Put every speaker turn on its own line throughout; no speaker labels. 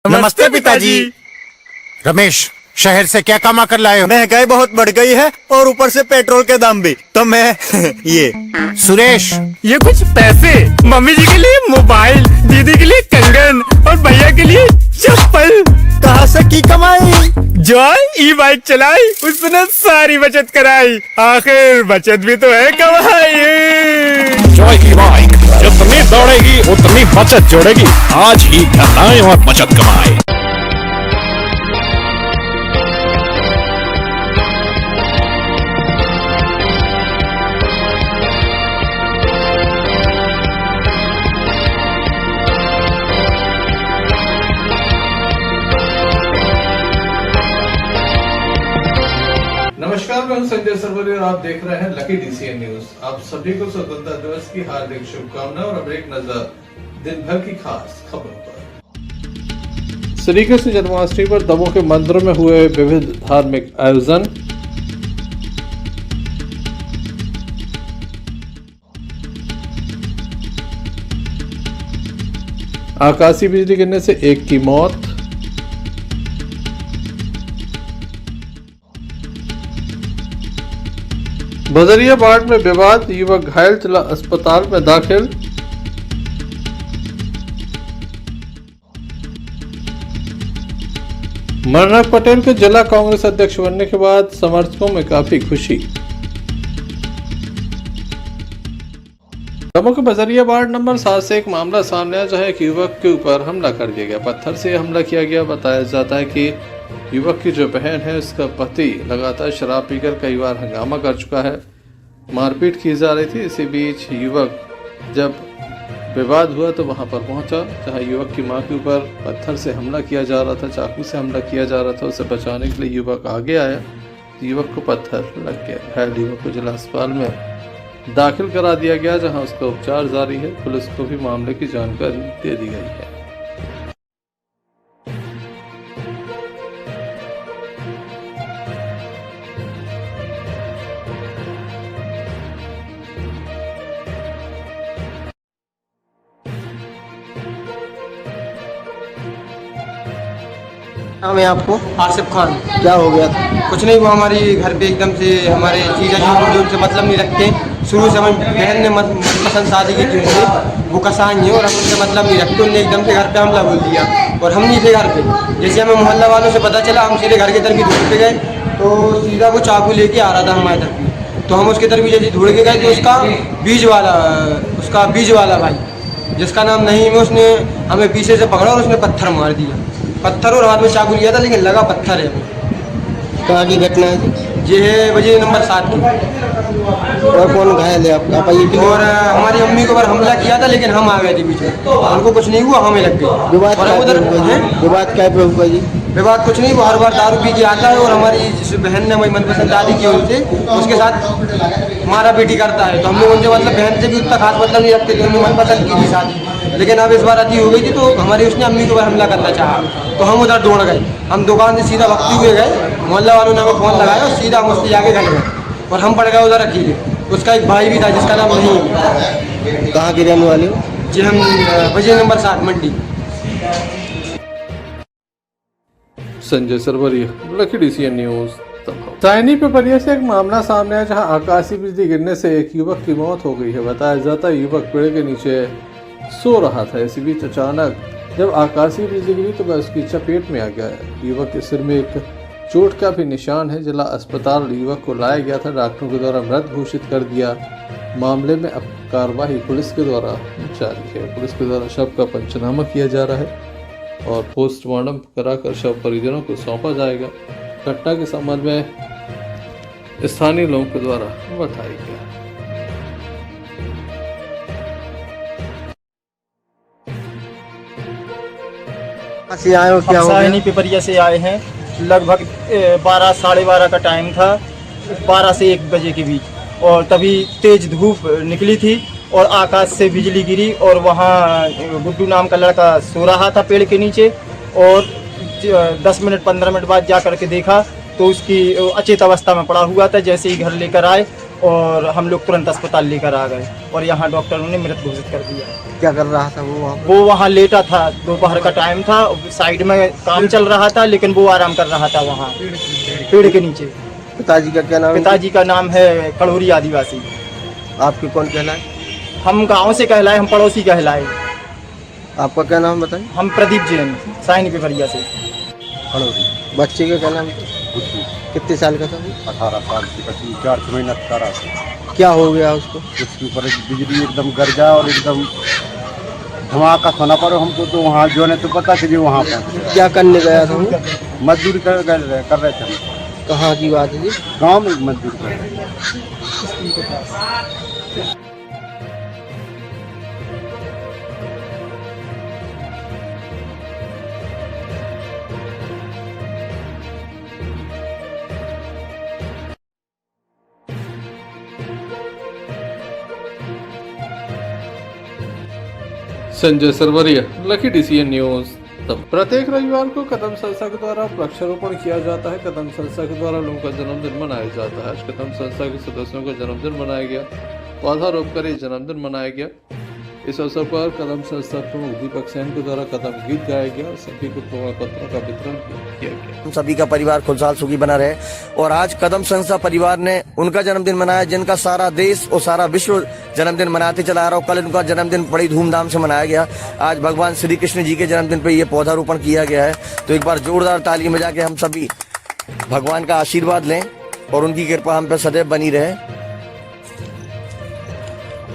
नमस्ते पिताजी।
रमेश, शहर से क्या कमा कर लाए हो?
महंगाई बहुत बढ़ गई है और ऊपर से पेट्रोल के दाम भी, तो मैं ये।
सुरेश,
ये कुछ पैसे मम्मी जी के लिए मोबाइल, दीदी के लिए कंगन और भैया के लिए चप्पल।
कहाँ से की कमाई?
जो ई बाइक चलाई उसने सारी बचत कराई, आखिर बचत भी तो है कमाई।
जॉय की बाइक जितनी दौड़ेगी उतनी बचत जोड़ेगी। आज ही घर आए और बचत कमाए।
नमस्कार, मैं हूं संजय सरवरी और आप देख रहे हैं लकी डीसीएन न्यूज। आप सभी को स्वतंत्रता दिवस की हार्दिक शुभकामनाएं और अब एक नजर दिन भर की खास खबरों पर।
श्री कृष्ण जन्माष्टमी पर दमोह के मंदिरों में हुए विविध धार्मिक आयोजन। आकाशीय बिजली गिरने से एक की मौत। बदरियाबाद में विवाद, युवक घायल, जिला अस्पताल में दाखिल। मनोहर पटेल के जिला कांग्रेस अध्यक्ष बनने के बाद समर्थकों में काफी खुशी। दमोह के बदरियाबाद नंबर 7 से एक मामला सामने आया, जहां एक युवक के ऊपर हमला कर दिया गया। पत्थर से हमला किया गया। बताया जाता है कि युवक की जो बहन है उसका पति लगातार शराब पीकर कई बार हंगामा कर चुका है, मारपीट की जा रही थी। इसी बीच युवक जब विवाद हुआ तो वहां पर पहुंचा, जहां युवक की मां के ऊपर पत्थर से हमला किया जा रहा था, चाकू से हमला किया जा रहा था। उसे बचाने के लिए युवक आगे आया, युवक को पत्थर लग गया। घायल युवक को जिला अस्पताल में दाखिल करा दिया गया, जहां उसका उपचार जारी है। पुलिस को भी मामले की जानकारी दे दी गई है।
नाम है आपको?
आसिफ खान।
क्या हो गया था?
कुछ नहीं, वो हमारी घर पे एकदम से हमारे चीज़ें जो उनसे मतलब नहीं रखते। शुरू से हमारी बहन ने पसंद शादी की थी उनसे, वो कसाई है और हम उनसे मतलब नहीं रखते। उनने एकदम से घर पे हमला बोल दिया और हम नहीं थे घर पे। जैसे हमें मोहल्ला वालों से पता चला, हम सीधे घर की तरफ दौड़ के गए तो सीधा वो चाकू लेके आ रहा था हमारे तरफ। तो हम उसकी तरफ जैसे दौड़ के गए तो उसका बीज वाला भाई, जिसका नाम नहीं है, उसने हमें पीछे से पकड़ा और उसने पत्थर मार दिया। पत्थर और हाथ में चाकू लिया था, लेकिन लगा पत्थर है।
कहाँ की घटना है?
ये है बजे नंबर 7 की।
और कौन घायल है आपका?
और हमारी अम्मी को पर हमला किया था, लेकिन हम आ गए थे बीच में। उनको कुछ नहीं हुआ, हमें लग गई।
विवाद क्या पे हुआ जी?
विवाद कुछ नहीं, वो हर बार दारू पी के आता है और हमारी जिस बहन ने वही मनपसंद शादी की उनसे, उसके साथ मारा पीटी करता है। तो हम लोग उनसे मतलब बहन से भी उतना खास मतलब नहीं रखते थे, उन्हें मनपसंद की थी शादी। लेकिन अब इस बार अति हो गई थी तो हमारी उसने अम्मी के ऊपर हमला करना चाहा, तो हम उधर दौड़ गए। हम दुकान से सीधा भगते हुए गए, मोहल्ला वालों ने हमें फ़ोन लगाया और सीधा हम उससे आगे घर गए और हम पड़ गए उधर अकेले। उसका एक भाई भी था जिसका नाम नहीं है।
कहाँ के रहने वाले हो?
जी हम बजे नंबर 7 मंडी।
Sanjay Sarwariya, lucky DCN news. चाइनी पिपरिया से एक मामला सामने आया, जहां आकाशीय बिजली गिरने से एक युवक की मौत हो गई है। बताया जाता है युवक पेड़ के नीचे सो रहा था। इसी बीच अचानक जब आकाशीय बिजली गिरी तो वह उसकी चपेट में आ गया। युवक के सिर में एक चोट का भी निशान है। जिला अस्पताल युवक को लाया गया था, डॉक्टरों के द्वारा मृत घोषित कर दिया। मामले में अब कार्रवाई पुलिस के द्वारा जारी है। पुलिस के द्वारा शव का पंचनामा किया जा रहा है और पोस्टमार्टम कराकर शव परिजनों को सौंपा जाएगा। घटना के संबंध में स्थानीय लोगों के द्वारा बताया गया।
आए हो? क्या हो गया?
पिपरिया से आए हैं। लगभग 12 साढ़े 12 का टाइम था, 12 से 1 बजे के बीच, और तभी तेज धूप निकली थी और आकाश से बिजली गिरी और वहाँ गुड्डू नाम का लड़का सो रहा था पेड़ के नीचे। और 10 मिनट 15 मिनट बाद जा कर के देखा तो उसकी अचेत अवस्था में पड़ा हुआ था। जैसे ही घर लेकर आए
और हम लोग तुरंत अस्पताल लेकर आ गए और यहाँ डॉक्टरों ने मृत घोषित कर दिया।
क्या कर रहा था वो वहाँ
वो वहाँ लेटा था, दोपहर का टाइम था, साइड में काम चल रहा था लेकिन वो आराम कर रहा था वहाँ पेड़ के नीचे।
पिताजी का क्या नाम है?
पिताजी का नाम है कड़ोरी आदिवासी।
आपके कौन कहलाए?
हम गाँव से कहलाए, हम पड़ोसी कहलाए।
आपका क्या नाम बताइए?
हम प्रदीप जैन, साइनी पिपरिया से।
बच्चे का क्या नाम था? कितने साल का था वो?
18 साल की बच्ची, 4 महीना का
क्या हो गया उसको?
उसके ऊपर बिजली एकदम गरजा और एकदम धमाका सोना पर हमको तो वहाँ जो ने तो पता कि वहाँ पर
क्या करने गया था वो?
मजदूरी कर रहे थे हम।
कहाँ की बात है जी?
गाँव में मजदूरी कर रहे थे।
Sanjay Sarwariya, lucky DCN news. तब प्रत्येक रविवार को कदम संस्था के द्वारा वृक्षारोपण किया जाता है। कदम संस्था के द्वारा लोगों का जन्मदिन मनाया जाता है। आज कदम संस्था के सदस्यों का जन्मदिन मनाया गया, पौधा रोप कर ये जन्मदिन मनाया गया। इस अवसर पर कदम संस्था प्रमुख दीपक सेन के द्वारा कदम गीत गाया गया और सभी को प्रमाण पत्रों का वितरण किया गया।
हम सभी का परिवार खुशहाल सुखी बना रहे। और आज कदम संस्था परिवार ने उनका जन्मदिन मनाया जिनका सारा देश और सारा विश्व जन्मदिन मनाते चला रहा। कल उनका जन्मदिन बड़ी धूमधाम से मनाया गया। आज भगवान श्री कृष्ण जी के जन्मदिन पर यह पौधारोपण किया गया है। तो एक बार जोरदार ताली बजा के हम सभी भगवान का आशीर्वाद लें और उनकी कृपा हम पर सदैव बनी रहे।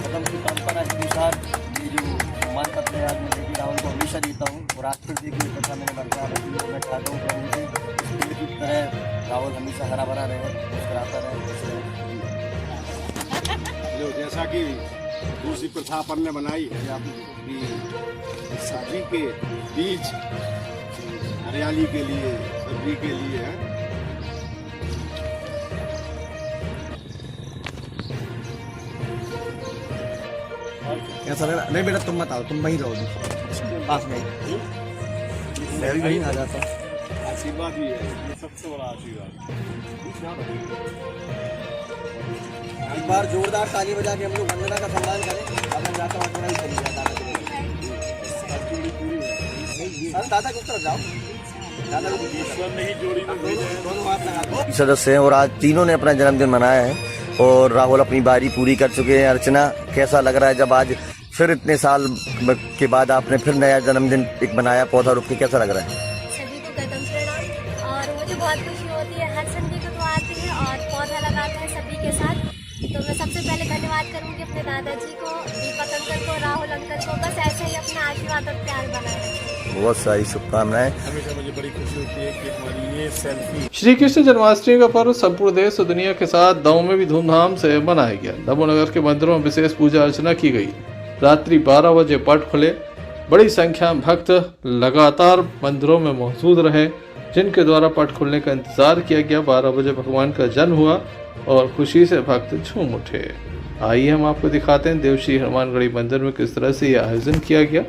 कदम की परंपरा के अनुसार ये जो सम्मान पत्र है आज मैं देवी राहुल को हमेशा देता हूँ और आज तक देखिए प्रथा मैंने बरकरार रखी है। मैं चाहता हूँ कि की तरह राहुल हमेशा हरा भरा रहे, मुस्कुराता रहे।
जैसा कि दूसरी प्रथा अपन ने बनाई है कि शादी के बीच हरियाली के लिए, सब्जी के लिए है।
कैसा लग रहा? नहीं बेटा तुम मत आओ, तुम वहीं रहो पास में। मैं भी वहीं आ जाता।
आशीर्वाद ही है, ये सबसे बड़ा आशीर्वाद।
एक बार जोरदार ताली बजा के हम लोग वंदना का सम्मान करें। अब मैं जाता हूँ, थोड़ा ही चली जाता दादा किस तरफ जाओ। सदस्य हैं और आज तीनों ने अपना जन्मदिन मनाया है और राहुल अपनी बारी पूरी कर चुके हैं। अर्चना, कैसा लग रहा है जब आज फिर इतने साल के बाद आपने फिर नया जन्मदिन एक बनाया पौधा रोप के, कैसा लग रहा है?
सभी को कदम प्रणाम और मुझे बहुत खुशी होती है। हर संडे को तो आते हैं और पौधा लगाते हैं सभी के साथ। तो मैं सबसे पहले धन्यवाद करूंगी अपने दादाजी को, दीपक अंकल को, राहुल अंकल को। बस ऐसे ही अपना आशीर्वाद और प्यार बनाए रखें।
बहुत सारी शुभकामनाएं।
हमेशा मुझे बड़ी खुशी होती है कि हमारी ये सेल्फी।
श्री कृष्ण जन्माष्टमी का पर्व संपूर्ण देश और दुनिया के साथ दमोह में भी धूमधाम से मनाया गया। दमोह नगर के मंदिरों में विशेष पूजा अर्चना की गई। रात्रि 12 बजे पट खुले। बड़ी संख्या में भक्त लगातार मंदिरों में मौजूद रहे, जिनके द्वारा पट खुलने का इंतजार किया गया। 12 बजे भगवान का जन्म हुआ और खुशी से भक्त झूम उठे। आइए हम आपको दिखाते हैं देवश्री हनुमानगढ़ी मंदिर में किस तरह से यह आयोजन किया गया।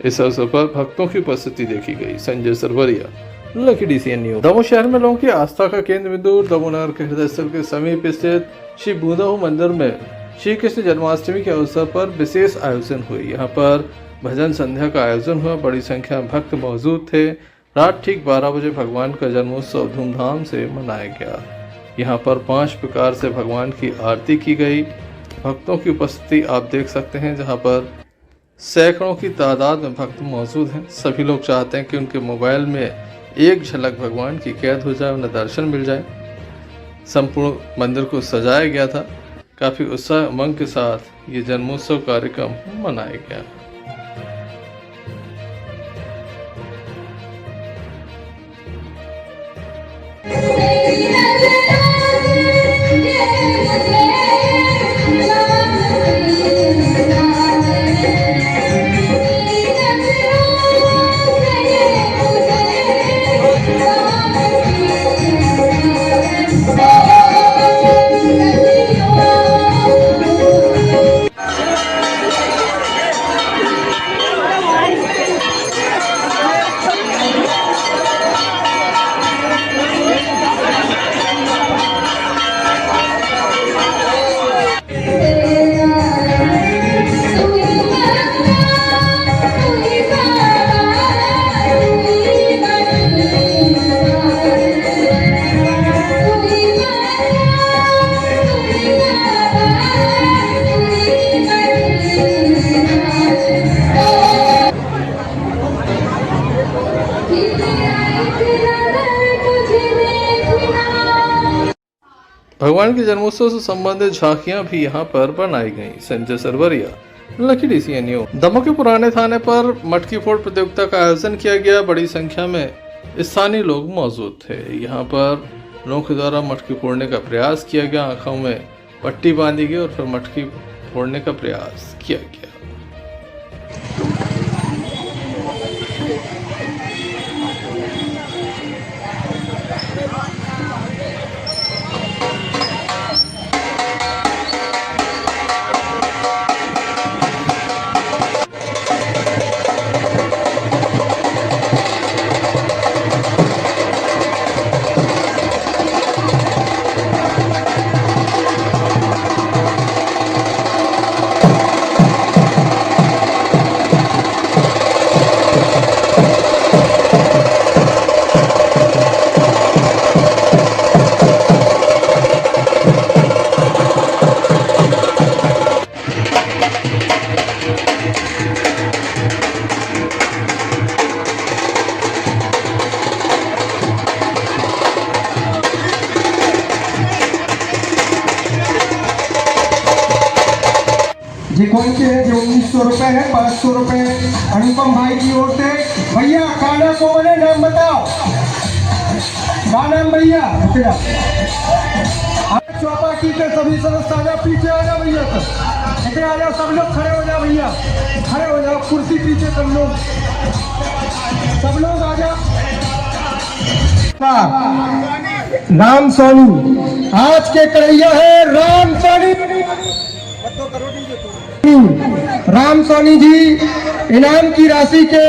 इस अवसर पर भक्तों की उपस्थिति देखी गई। Sanjay Sarwariya, lucky DCN news. Damoh शहर में लोगों की आस्था का केंद्र बिंदु दमोह नगर के हृदय स्थल के समीप स्थित श्री बूंदाहू मंदिर में श्री कृष्ण जन्माष्टमी के अवसर पर विशेष आयोजन हुई। यहाँ पर भजन संध्या का आयोजन हुआ। बड़ी संख्या में भक्त मौजूद थे। रात ठीक 12 बजे भगवान का जन्मोत्सव धूमधाम से मनाया गया। यहाँ पर 5 प्रकार से भगवान की आरती की गई। भक्तों की उपस्थिति आप देख सकते हैं, जहां पर सैकड़ों की तादाद में भक्त मौजूद हैं। सभी लोग चाहते हैं कि उनके मोबाइल में एक झलक भगवान की कैद हो जाए, उन्हें दर्शन मिल जाए। संपूर्ण मंदिर को सजाया गया था। काफी उत्साह उमंग के साथ ये जन्मोत्सव कार्यक्रम मनाया गया। भगवान के जन्मोत्सव से संबंधित झांकियां भी यहां पर बनाई गई। Sanjay Sarwariya, lucky DCN news. Damoh के पुराने थाने पर मटकी फोड़ प्रतियोगिता का आयोजन किया गया। बड़ी संख्या में स्थानीय लोग मौजूद थे। यहां पर लोगों के द्वारा मटकी फोड़ने का प्रयास किया गया। आंखों में पट्टी बांधी गई और फिर मटकी फोड़ने का प्रयास किया गया।
जी कौन से है जो 1900 रुपए है, 500 रुपए अनुपम भाई की ओर से। भैया खाना कौन है, नाम बताओ, क्या नाम भैया? चौपाटी के सभी सदस्य आ जाओ, पीछे आ जाओ भैया, सब इधर आ जाओ, सब लोग खड़े हो जाओ भैया, खड़े हो जाओ, कुर्सी पीछे सब लोग आ जाओ। राम सोनी आज के कन्हैया है, राम सोनी, राम सोनी जी इनाम की राशि के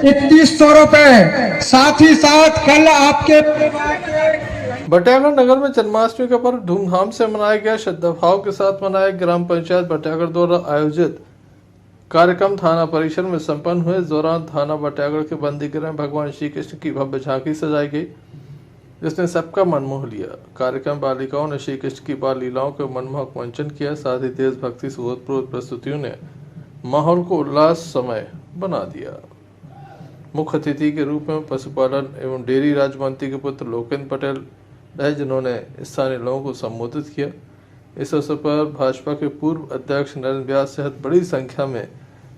3100 रुपए। साथ ही साथ कल आपके
बटियागढ़ नगर में जन्माष्टमी का पर्व धूमधाम से मनाया गया। श्रद्धा भाव के साथ मनाया। ग्राम पंचायत बटियागढ़ द्वारा आयोजित कार्यक्रम थाना परिसर में संपन्न हुए। इस दौरान थाना बटियागढ़ के बंदी गृह में भगवान श्री कृष्ण की भव्य झांकी सजाई गई, जिसने सबका मन मोह लिया। कार्यक्रम बालिकाओं ने श्री कृष्ण की बाल लीलाओं के मनमोहक मंचन किया। साथ ही देशभक्ति से ओतप्रोत प्रस्तुतियों ने माहौल को उल्लास समय बना दिया। मुख्य अतिथि के रूप में पशुपालन एवं डेयरी राज्य मंत्री के पुत्र लोकेंद्र पटेल रहे, जिन्होंने स्थानीय लोगों को संबोधित किया। इस अवसर पर भाजपा के पूर्व अध्यक्ष नरेंद्र व्यास सहित बड़ी संख्या में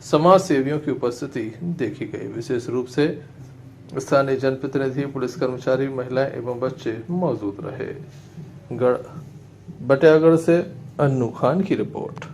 समाज सेवियों की उपस्थिति देखी गई। विशेष रूप से स्थानीय जनप्रतिनिधि, पुलिस कर्मचारी, महिलाएं एवं बच्चे मौजूद रहे। बटियागढ़ से अन्नू खान की रिपोर्ट।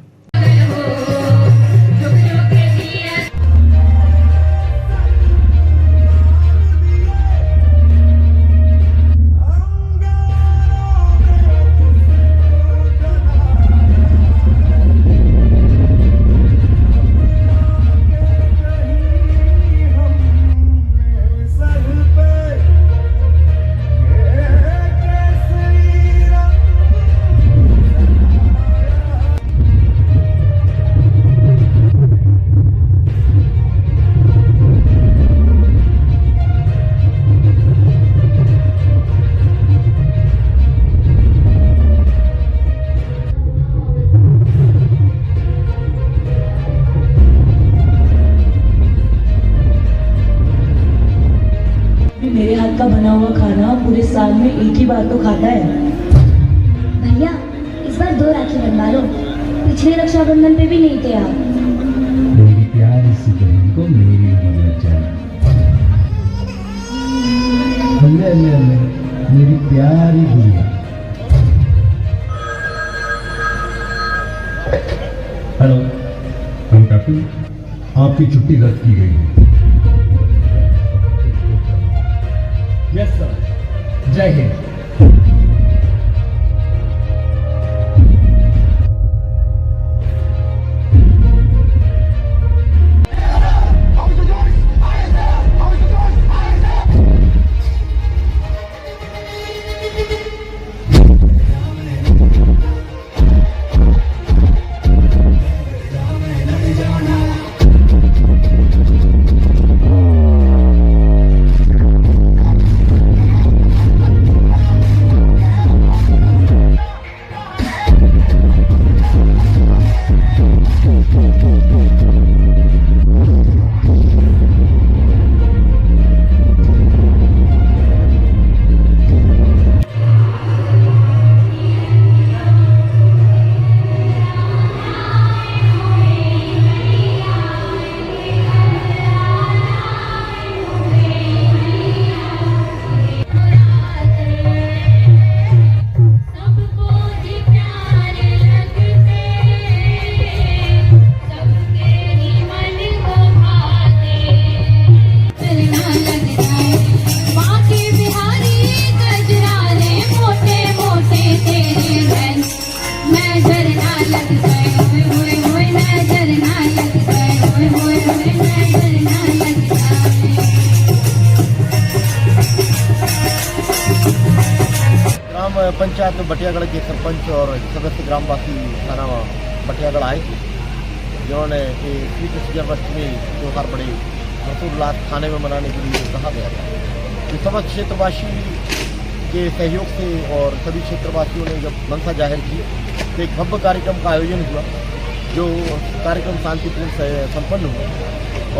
साल में एक ही बार तो खाता है। भैया इस बार 2 राखी बनवा लो, पिछले रक्षाबंधन पे भी नहीं थे आप।
मेरी प्यारी सी बहन को मेरी उम्र लग जाए। मेरी प्यारी गुड़िया। हेलो, हम कैप्टन, आपकी छुट्टी रद्द की गई है। यस सर, जय हिंद।
ग्राम पंचायत में बटियागढ़ के सरपंच और सदस्य ग्रामवासी थाना बटियागढ़ आए थे, जिन्होंने श्री कृष्ण जन्माष्टमी त्यौहार बड़े हर्षोल्लास थाने में मनाने के लिए कहा गया था। कि समस्त क्षेत्रवासी के सहयोग से और सभी क्षेत्रवासियों ने जब मंशा जाहिर की तो एक भव्य कार्यक्रम का आयोजन हुआ, जो कार्यक्रम शांतिपूर्ण से संपन्न हुआ।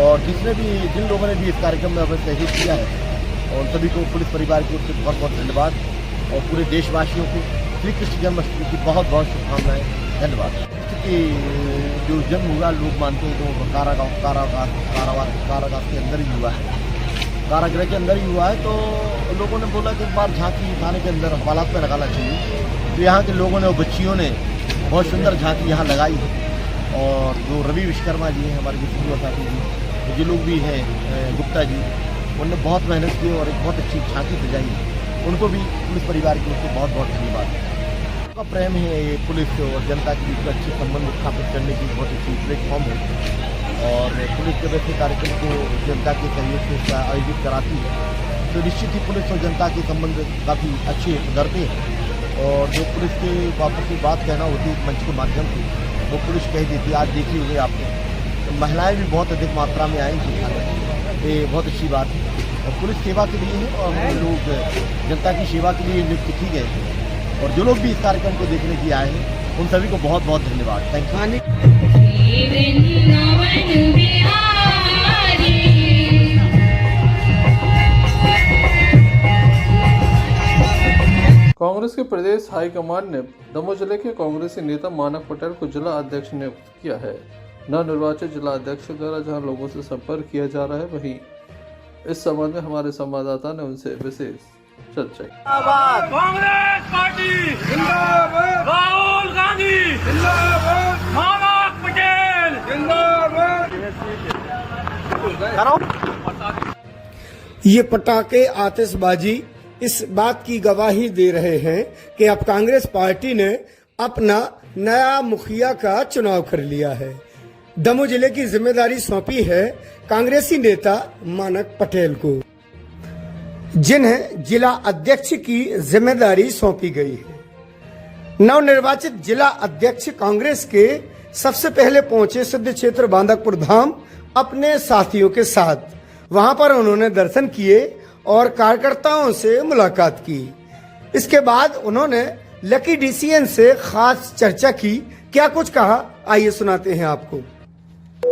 और जिन लोगों ने भी इस कार्यक्रम में अपना सहयोग किया है, और सभी को पुलिस परिवार की ओर से बहुत बहुत धन्यवाद, और पूरे देशवासियों को श्री कृष्ण जन्माष्टमी की बहुत बहुत शुभकामनाएं। धन्यवाद। कि जो जन्म हुआ लोग मानते हैं तो कारागार के अंदर ही हुआ है, कारागृह के अंदर ही हुआ है। तो लोगों ने बोला कि एक बार झांकी थाने के अंदर हवालात में लगाना चाहिए। तो यहाँ के लोगों ने और बच्चियों ने बहुत सुंदर झांकी यहाँ लगाई है। और जो रवि विश्वकर्मा जी हैं, हमारे जो साथी जी, जो लोग भी हैं गुप्ता जी, उन्होंने बहुत मेहनत की और एक बहुत अच्छी झांकी सजाई है। उनको भी पुलिस परिवार की ओर से बहुत बहुत धन्यवाद। उनका प्रेम है ये पुलिस और जनता के बीच में अच्छे संबंध स्थापित करने की बहुत अच्छी प्लेटफॉर्म है। और पुलिस जब ऐसे कार्यक्रम को जनता के सहयोग से आयोजित कराती है तो निश्चित ही पुलिस और जनता के संबंध काफ़ी अच्छे सुधरते हैं। और जो पुलिस के वापस की बात कहना होती है मंच के माध्यम से, वो पुलिस कह देती है। आज देखी होगी आपने, तो महिलाएँ भी बहुत अधिक मात्रा में आई थी, ये बहुत अच्छी बात है। और पुलिस सेवा के लिए है, और हम लोग जनता की सेवा के लिए नियुक्त की गए हैं। और जो लोग भी इस कार्यक्रम को देखने के लिए आए हैं, उन सभी को बहुत बहुत धन्यवाद। Thank you.
कांग्रेस के प्रदेश हाईकमान ने दमोह जिले के कांग्रेसी नेता मानक पटेल को जिला अध्यक्ष नियुक्त किया है। नवनिर्वाचित जिला अध्यक्ष द्वारा जहां लोगों से संपर्क किया जा रहा है, वहीं इस संबंध में हमारे संवाददाता ने उनसे विशेष चर्चा की।
कांग्रेस पार्टी जिंदाबाद, राहुल गांधी जिंदाबाद, मानक पटेल जिंदाबाद।
ये पटाखे आतिशबाजी इस बात की गवाही दे रहे हैं कि अब कांग्रेस पार्टी ने अपना नया मुखिया का चुनाव कर लिया है। दमोह जिले की जिम्मेदारी सौंपी है कांग्रेसी नेता मानक पटेल को, जिन्हें जिला अध्यक्ष की जिम्मेदारी सौंपी गई है। नवनिर्वाचित जिला अध्यक्ष कांग्रेस के सबसे पहले पहुंचे सिद्ध क्षेत्र बांदकपुर धाम अपने साथियों के साथ। वहां पर उन्होंने दर्शन किए और कार्यकर्ताओं से मुलाकात की। इसके बाद उन्होंने लकी डीसीएन से खास चर्चा की। क्या कुछ कहा, आइए सुनाते हैं आपको।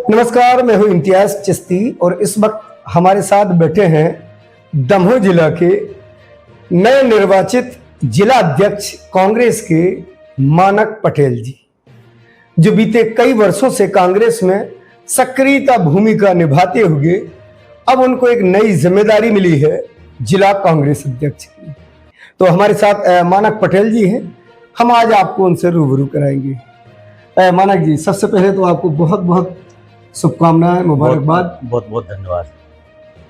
नमस्कार, मैं हूं इम्तियाज चिश्ती और इस वक्त हमारे साथ बैठे हैं दमोह जिला के नए निर्वाचित जिला अध्यक्ष कांग्रेस के मानक पटेल जी, जो बीते कई वर्षों से कांग्रेस में सक्रियता भूमिका निभाते हुए अब उनको एक नई जिम्मेदारी मिली है जिला कांग्रेस अध्यक्ष की। तो हमारे साथ मानक पटेल जी हैं, हम आज आपको उनसे रूबरू कराएंगे। मानक जी, सबसे पहले तो आपको बहुत बहुत शुभकामनाएं, मुबारकबाद।
बहुत बहुत धन्यवाद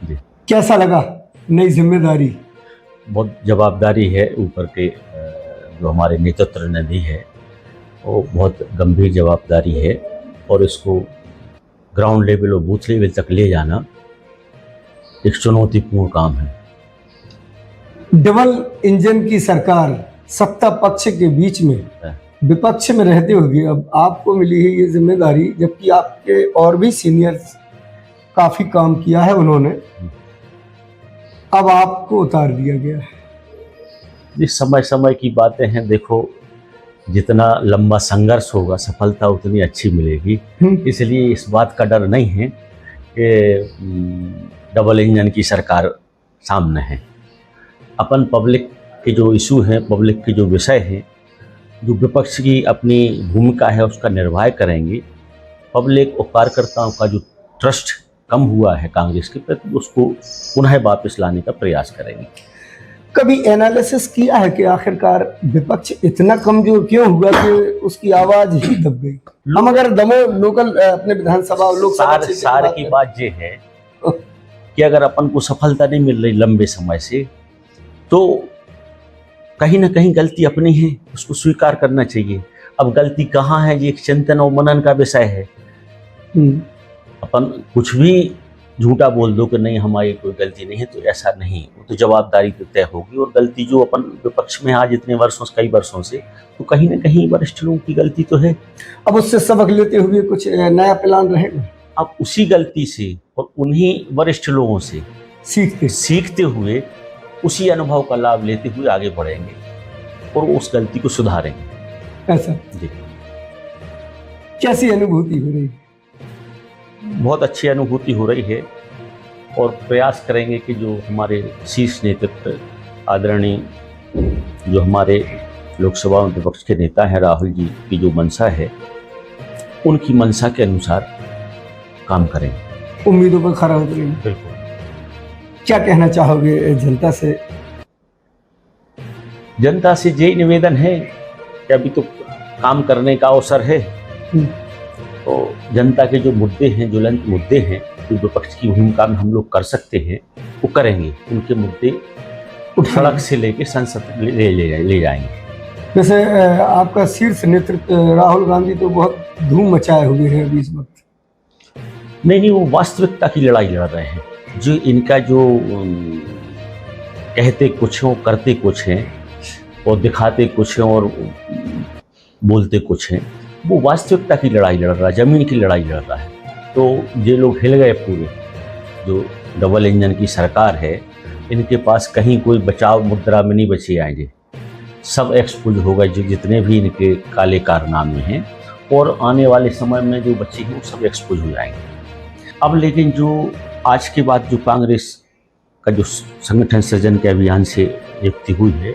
जी।
कैसा लगा नई जिम्मेदारी?
बहुत जवाबदारी है ऊपर के जो हमारे नेतृत्व ने दी है, वो बहुत गंभीर जवाबदारी है और इसको ग्राउंड लेवल और बूथ लेवल तक ले जाना एक चुनौतीपूर्ण काम है।
डबल इंजन की सरकार सत्ता पक्ष के बीच में विपक्ष में रहते हुए अब आपको मिली है ये जिम्मेदारी, जबकि आपके और भी सीनियर्स काफी काम किया है उन्होंने, अब आपको उतार दिया गया है।
ये समय समय की बातें हैं। देखो, जितना लंबा संघर्ष होगा सफलता उतनी अच्छी मिलेगी, इसलिए इस बात का डर नहीं है कि डबल इंजन की सरकार सामने है। अपन पब्लिक के जो इशू हैं, पब्लिक के जो विषय हैं, जो विपक्ष की अपनी भूमिका है उसका निर्वाह करेंगे। पब्लिक और कार्यकर्ताओं का जो ट्रस्ट कम हुआ है कांग्रेस के प्रति, उसको पुनः वापस लाने का प्रयास करेंगे।
कभी एनालिसिस किया है कि आखिरकार विपक्ष इतना कमजोर क्यों हुआ कि उसकी आवाज ही दब गई? हम अगर दमोह लोकल अपने विधानसभा और लोकसभा
सार की बात ये है कि अगर अपन को सफलता नहीं मिल रही लंबे समय से, तो कहीं ना कहीं गलती अपनी है, उसको स्वीकार करना चाहिए। अब गलती कहाँ है, ये एक चिंतन और मनन का विषय है। अपन कुछ भी झूठा बोल दो कि नहीं हमारी कोई गलती नहीं है, तो ऐसा नहीं, वो तो जवाबदारी तो तय होगी। और गलती जो अपन विपक्ष में आज इतने वर्षों से, कई वर्षों से, तो कहीं ना कहीं वरिष्ठ लोगों की गलती तो है।
अब उससे सबक लेते हुए कुछ नया प्लान रहेगा?
अब उसी गलती से और उन्हीं वरिष्ठ लोगों से सीखते हुए उसी अनुभव का लाभ लेते हुए आगे बढ़ेंगे और उस गलती को सुधारेंगे।
ऐसा
जी।
कैसी अनुभूति हो रही है?
बहुत अच्छी अनुभूति हो रही है और प्रयास करेंगे कि जो हमारे शीर्ष नेतृत्व आदरणीय जो हमारे लोकसभा में विपक्ष के नेता हैं राहुल जी की जो मंशा है, उनकी मंशा के अनुसार काम करेंगे।
उम्मीदों पर खरा उतरेंगे।
बिल्कुल।
क्या कहना चाहोगे जनता से?
जनता से यही निवेदन है कि अभी तो काम करने का अवसर है, तो जनता के जो मुद्दे हैं, ज्वलंत मुद्दे हैं, जो विपक्ष की भूमिका में हम लोग कर सकते हैं वो करेंगे। उनके मुद्दे सड़क से लेके संसद ले जाएंगे।
वैसे आपका शीर्ष नेतृत्व राहुल गांधी तो बहुत धूम मचाए हुए हैं अभी इस वक्त।
नहीं, वो वास्तविकता की लड़ाई लड़ रहे हैं। जो इनका जो कहते कुछ हैं, करते कुछ हैं, और दिखाते कुछ हैं और बोलते कुछ हैं, वो वास्तविकता की लड़ाई लड़ रहा है, जमीन की लड़ाई लड़ रहा है। तो ये लोग हिल गए पूरे। जो डबल इंजन की सरकार है, इनके पास कहीं कोई बचाव मुद्रा में नहीं बचे आएंगे, सब एक्सपोज हो गए। जो जितने भी इनके काले कारनामे हैं और आने वाले समय में जो बचे हैं वो सब एक्सपोज हो जाएंगे। अब लेकिन जो आज के बाद जो कांग्रेस का जो संगठन सृजन के अभियान से नियुक्ति हुई है,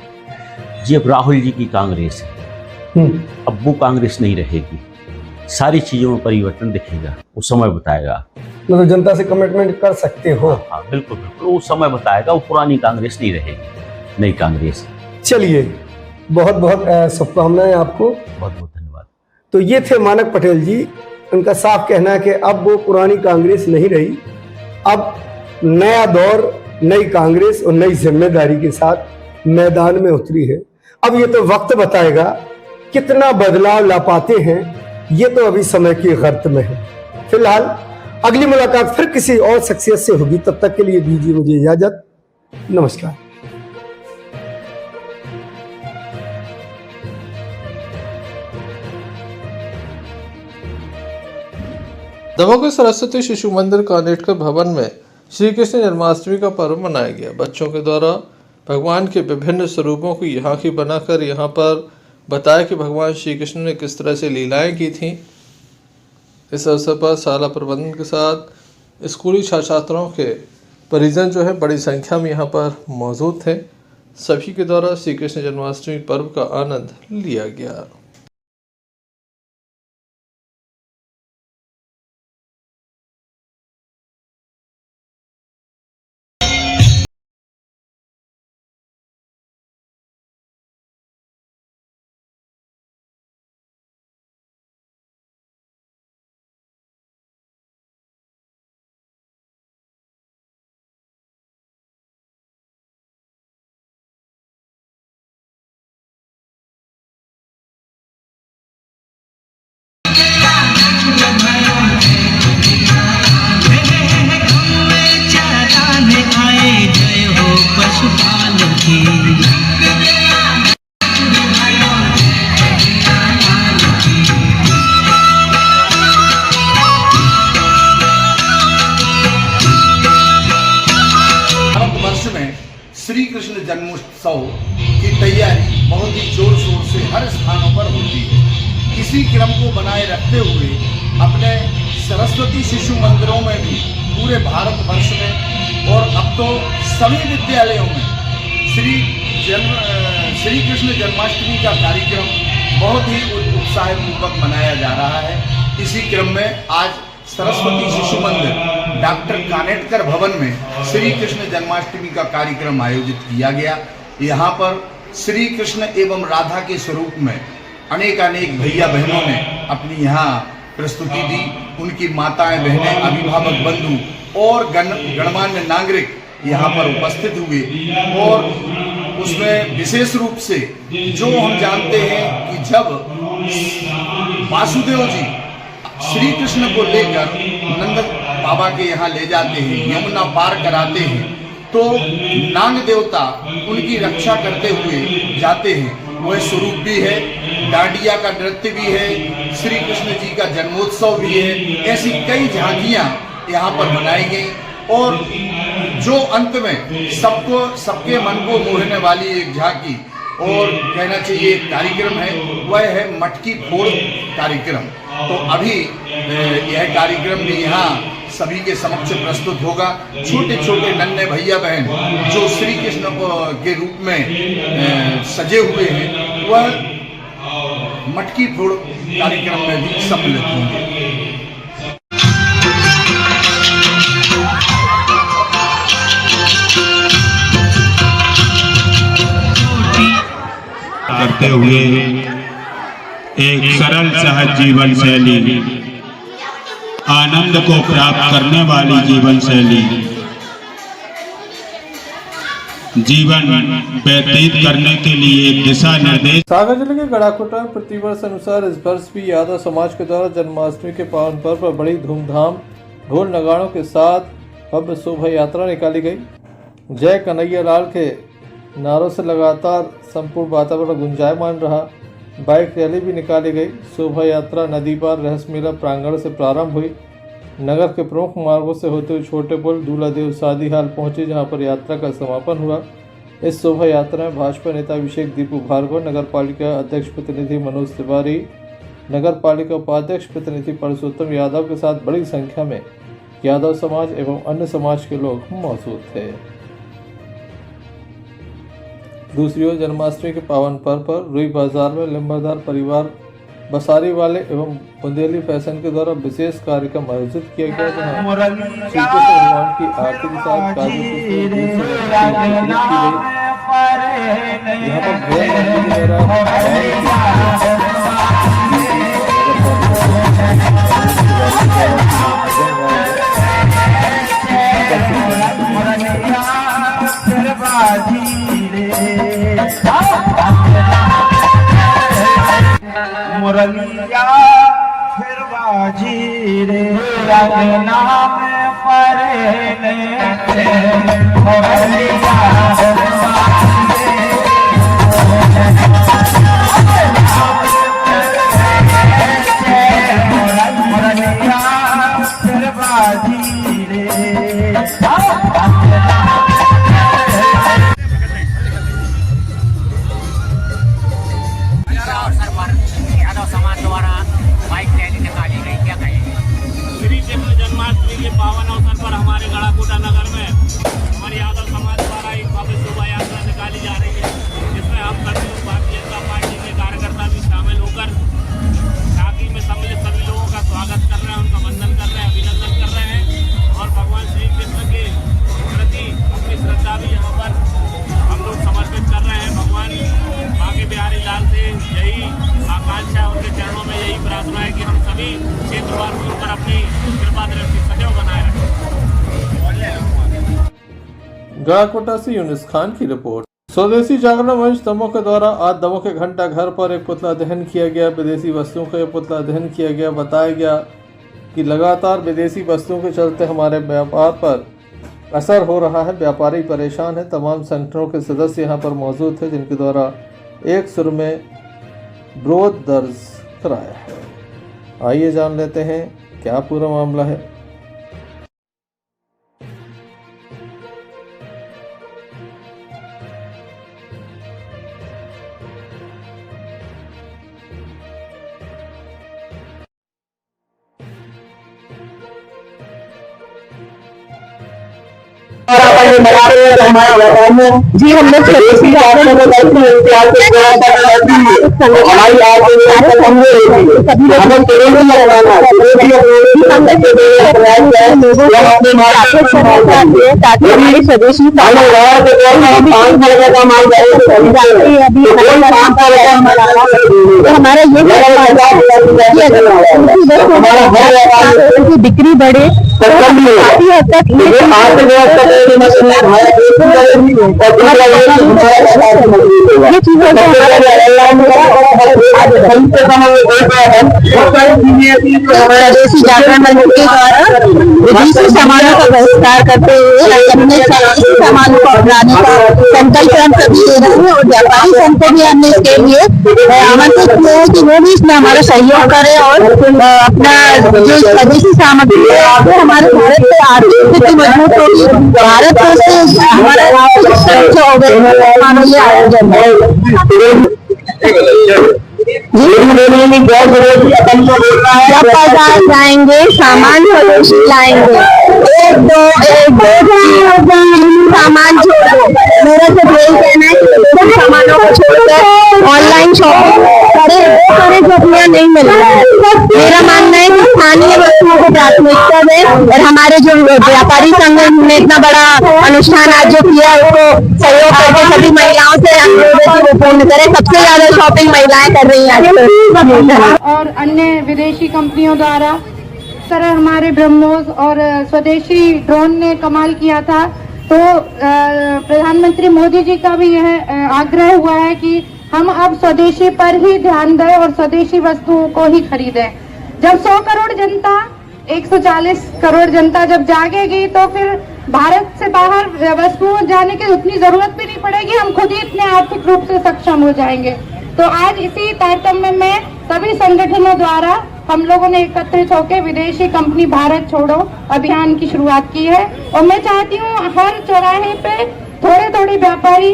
ये अब राहुल जी की कांग्रेस है। अब वो कांग्रेस नहीं रहेगी, सारी चीज़ों में परिवर्तन दिखेगा, वो समय बताएगा।
मतलब जनता से कमिटमेंट कर सकते हो?
हाँ, बिल्कुल बिल्कुल, वो समय बताएगा। वो पुरानी कांग्रेस नहीं रहेगी, नई कांग्रेस।
चलिए, बहुत बहुत शुभकामनाएं आपको।
बहुत बहुत धन्यवाद।
तो ये थे मानक पटेल जी। उनका साफ कहना है कि अब वो पुरानी कांग्रेस नहीं रही, अब नया दौर, नई कांग्रेस और नई जिम्मेदारी के साथ मैदान में उतरी है। अब ये तो वक्त बताएगा कितना बदलाव ला पाते हैं, ये तो अभी समय की गर्त में है। फिलहाल अगली मुलाकात फिर किसी और शख्सियत से होगी, तब तक के लिए दीजिए मुझे इजाजत। नमस्कार।
दमोह के सरस्वती शिशु मंदिर कानेटकर भवन में श्री कृष्ण जन्माष्टमी का पर्व मनाया गया। बच्चों के द्वारा भगवान के विभिन्न स्वरूपों को यहाँ की बनाकर यहाँ पर बताया कि भगवान श्री कृष्ण ने किस तरह से लीलाएं की थीं। इस अवसर पर शाला प्रबंधन के साथ स्कूली छात्र छात्राओं के परिजन जो है बड़ी संख्या में यहाँ पर मौजूद थे। सभी के द्वारा श्री कृष्ण जन्माष्टमी पर्व का आनंद लिया गया।
भारतवर्ष में श्री कृष्ण जन्मोत्सव की तैयारी बहुत ही जोर शोर से हर स्थानों पर होती है। इसी क्रम को बनाए रखते हुए अपने सरस्वती शिशु मंदिरों में भी पूरे भारतवर्ष में और अब तो सभी विद्यालयों में श्री कृष्ण जन्माष्टमी का कार्यक्रम बहुत ही उत्साहपूर्वक मनाया जा रहा है। इसी क्रम में आज सरस्वती शिशु मंदिर डॉक्टर कानेटकर भवन में श्री कृष्ण जन्माष्टमी का कार्यक्रम आयोजित किया गया। यहाँ पर श्री कृष्ण एवं राधा के स्वरूप में अनेक भैया बहनों ने अपनी यहाँ प्रस्तुति दी। उनकी माताएं, बहनें, अभिभावक, बंधु और गणमान्य नागरिक यहाँ पर उपस्थित हुए और उसमें विशेष रूप से जो हम जानते हैं कि जब वासुदेव जी श्री कृष्ण को लेकर नंद बाबा के यहाँ ले जाते हैं, यमुना पार कराते हैं, तो नाग देवता उनकी रक्षा करते हुए जाते हैं। वह स्वरूप भी है, डांडिया का नृत्य भी है, श्री कृष्ण जी का जन्मोत्सव भी है। ऐसी कई झांकियां यहाँ पर बनाई गई और जो अंत में सबके मन को मोहने वाली एक झांकी और कहना चाहिए एक कार्यक्रम है, वह है मटकी फोड़ कार्यक्रम। तो अभी यह कार्यक्रम भी यहाँ सभी के समक्ष प्रस्तुत होगा। छोटे छोटे नन्हे भैया बहन जो श्री कृष्ण के रूप में सजे हुए हैं, वह मटकी फोड़ कार्यक्रम में भी सम्मिलित होंगे।
करते हुए एक सरल सहज जीवन शैली, आनंद को प्राप्त करने वाली जीवन शैली, जीवन व्यतीत करने के लिए दिशा निर्देश।
सागर जिले के गड़ाकोटा में प्रतिवर्ष अनुसार इस वर्ष भी यादव समाज के द्वारा जन्माष्टमी के पावन पर्व पर बड़ी धूमधाम ढोल नगाड़ों के साथ भव्य शोभा यात्रा निकाली गई। जय कन्हैया लाल के नारों से लगातार संपूर्ण वातावरण गुंजायमान रहा। बाइक रैली भी निकाली गई। शोभा यात्रा नदी पार रहस्य मेला प्रांगण से प्रारंभ हुई। नगर के प्रमुख मार्गों से होते हुए छोटे पुल दूल्हादेव शादी हाल पहुंचे, जहां पर यात्रा का समापन हुआ। इस शोभा यात्रा में भाजपा नेता अभिषेक दीपू भार्गव, नगर पालिका अध्यक्ष प्रतिनिधि मनोज तिवारी, नगर पालिका उपाध्यक्ष प्रतिनिधि परसोत्तम यादव के साथ बड़ी संख्या में यादव समाज एवं अन्य समाज के लोग मौजूद थे। दूसरी ओर जन्माष्टमी के पावन पर्व पर रुई बाजार में लंबरदार परिवार बसारी वाले एवं बुंदेली फैशन के द्वारा विशेष कार्यक्रम आयोजित किया गया, जहां श्री कृष्ण भगवान की आरती के साथ काजू
मुरलिया फिर बाजी रे रंगना में परे मुरलिया फिर बाजी रे
समाज द्वारा बाइक रैली निकाली गई। क्या कहेंगे? श्री कृष्ण जन्माष्टमी के पावन अवसर पर हमारे गड़ाकोटा नगर में हमारे यादव समाज द्वारा एक भव्य शोभा भगवान उन पर अपनी कृपा दृष्टि सदैव बनाए रखे।
गड़ाकोटा से यूनुस खान की रिपोर्ट। स्वदेशी जागरण मंच दमोह के द्वारा आज दमोह के घंटा घर पर एक पुतला दहन किया गया। विदेशी वस्तुओं का यह पुतला दहन किया गया। बताया गया कि लगातार विदेशी वस्तुओं के चलते हमारे व्यापार पर असर हो रहा है। व्यापारी परेशान है। तमाम संगठनों के सदस्य यहाँ पर मौजूद थे जिनके द्वारा एक सुर में विरोध दर्ज कराया है। आइए जान लेते हैं क्या पूरा मामला है।
जी हम लोग स्वदेशी जागरण हमारी स्वदेशी हमारा ये बिक्री बढ़े काफी हद तक ये चीजों स्वदेशी जागरण मंच के द्वारा विदेशी सामानों का बहिष्कार करते हुए अपने स्वदेशी सामानों को अपनाने का संकल्प हम सभी ले रहे हैं और व्यापारी संघ को भी हमने इसके लिए आमंत्रित किया है कि वो भी इसमें हमारा सहयोग करे और अपना जो स्वदेशी सामग्री है हमारे भारत से आर्थिक स्थिति मजबूत होगी। भारत से हमारा मानवीय आयोजन है। जब बाजार जाएंगे सामान स्वदेशी लाएंगे। एक दो सामान छोड़ो। मेरा तो यही कहना है कि सामानों को छोड़कर ऑनलाइन शॉपिंग करें जो अपने नहीं मिल रहा है। मेरा मानना है कि स्थानीय वस्तुओं को प्राथमिकता दें और हमारे जो व्यापारी संघ ने इतना बड़ा अनुष्ठान आज जो किया उसको सहयोग करके सभी महिलाओं से अनुरोध है कि वो पूर्ण करें। सबसे ज्यादा शॉपिंग महिलाएं कर रही हैं और अन्य विदेशी कंपनियों द्वारा सर हमारे ब्रह्मोस और स्वदेशी ड्रोन ने कमाल किया था। तो प्रधानमंत्री मोदी जी का भी यह आग्रह हुआ है कि हम अब स्वदेशी पर ही ध्यान दें और स्वदेशी वस्तुओं को ही खरीदें। जब 100 करोड़ जनता 140 करोड़ जनता जब जागेगी तो फिर भारत से बाहर वस्तुओं जाने की उतनी जरूरत भी नहीं पड़ेगी। हम खुद ही इतने आर्थिक रूप से सक्षम हो जाएंगे। तो आज इसी तारतम्य में सभी संगठनों द्वारा हम लोगों ने एकत्रित होकर विदेशी कंपनी भारत छोड़ो अभियान की शुरुआत की है। और मैं चाहती हूँ हर चौराहे पे थोड़े व्यापारी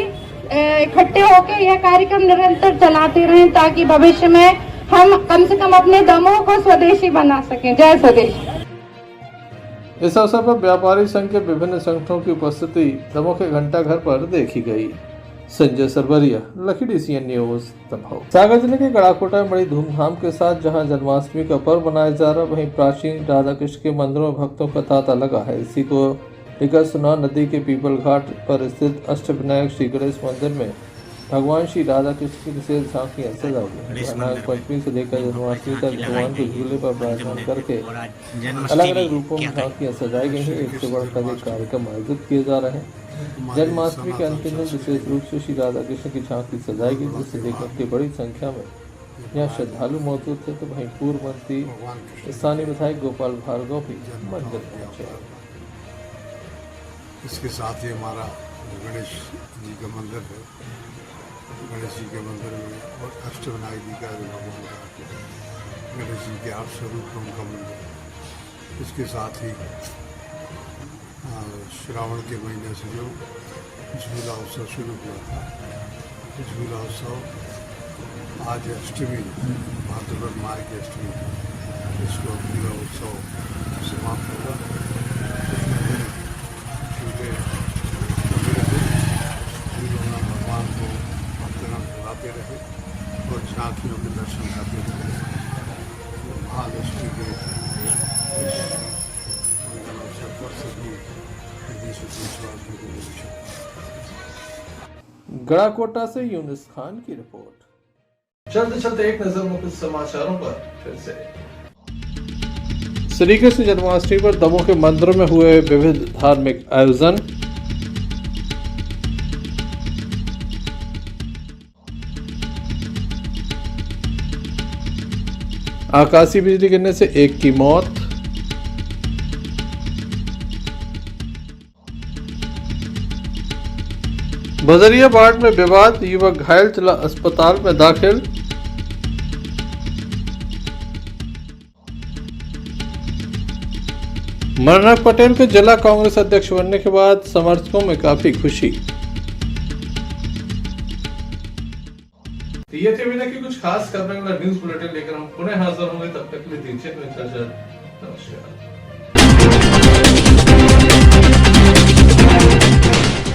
इकट्ठे होकर यह कार्यक्रम निरंतर चलाते रहें ताकि भविष्य में हम कम से कम अपने दमों को स्वदेशी बना सकें। जय स्वदेश।
इस अवसर पर व्यापारी संघ के विभिन्न संगठनों की उपस्थिति दमोह के घंटा घर पर देखी गई। Sanjay Sarwariya, lucky DCN news Damoh. Sagar जिले के गड़ाकोटा में बड़ी धूमधाम के साथ जहां जन्माष्टमी का पर्व मनाया जा रहा, वहीं प्राचीन राधा कृष्ण के मंदिरों में भक्तों का तांता लगा है। इसी को लेकर सुनार नदी के पीपल घाट पर स्थित अष्टविनायक श्री गणेश मंदिर में भगवान श्री राधा कृष्ण की विशेष झांकियां सजाई गई। नाग पंचमी से लेकर जन्माष्टमी तक भगवान को झूले पर विराजमान करके अलग अलग रूपों में झांकियां सजाई गई हैं। एक से बढ़कर एक कार्यक्रम आयोजित किए जा रहे हैं। जन्माष्टमी के अंतिम दिन विशेष रूप से श्री राधा कृष्ण की झांकी सजाई गई, जिसे देखने की बड़ी संख्या में यहाँ श्रद्धालु मौजूद थे। तो वहीं पूर्व मंत्री स्थानीय विधायक गोपाल भार्गव भी मंदिर पहुंचे।
इसके साथ ही हमारा गणेश जी का मंदिर है। गणेश जी के मंदिर में और अष्टविनायक जी का भगवान का गणेश जी के 8 स्वरूप उनका मंदिर। इसके साथ ही श्रावण के महीने से जो झूला उत्सव शुरू हुआ था, झूला उत्सव आज अष्टमी भाद्रपद माह की अष्टमी इसको झूला उत्सव समाप्त होगा। भगवान को भक्तगण बुलाते रहे और झांकियों के दर्शन करते रहे। महालक्ष्मी के मंगल अवसर पर सभी देशवासियों को
गड़ाकोटा से यूनुस खान की रिपोर्ट।
चलते चलते एक नजर मुख्य समाचारों पर फिर से।
श्री कृष्ण जन्माष्टमी पर दमोह के मंदिरों में हुए विविध धार्मिक आयोजन। आकाशीय बिजली गिरने से एक की मौत। बजरियाबाद में विवाद, युवक घायल, चला अस्पताल में दाखिल। मनोहर पटेल के जिला कांग्रेस अध्यक्ष बनने के बाद समर्थकों में काफी खुशी। ये थे बिना की कुछ खास खबरें न्यूज बुलेटिन लेकर हम पुनः हाजिर होंगे, तब तक के लिए दीजिए नमस्कार।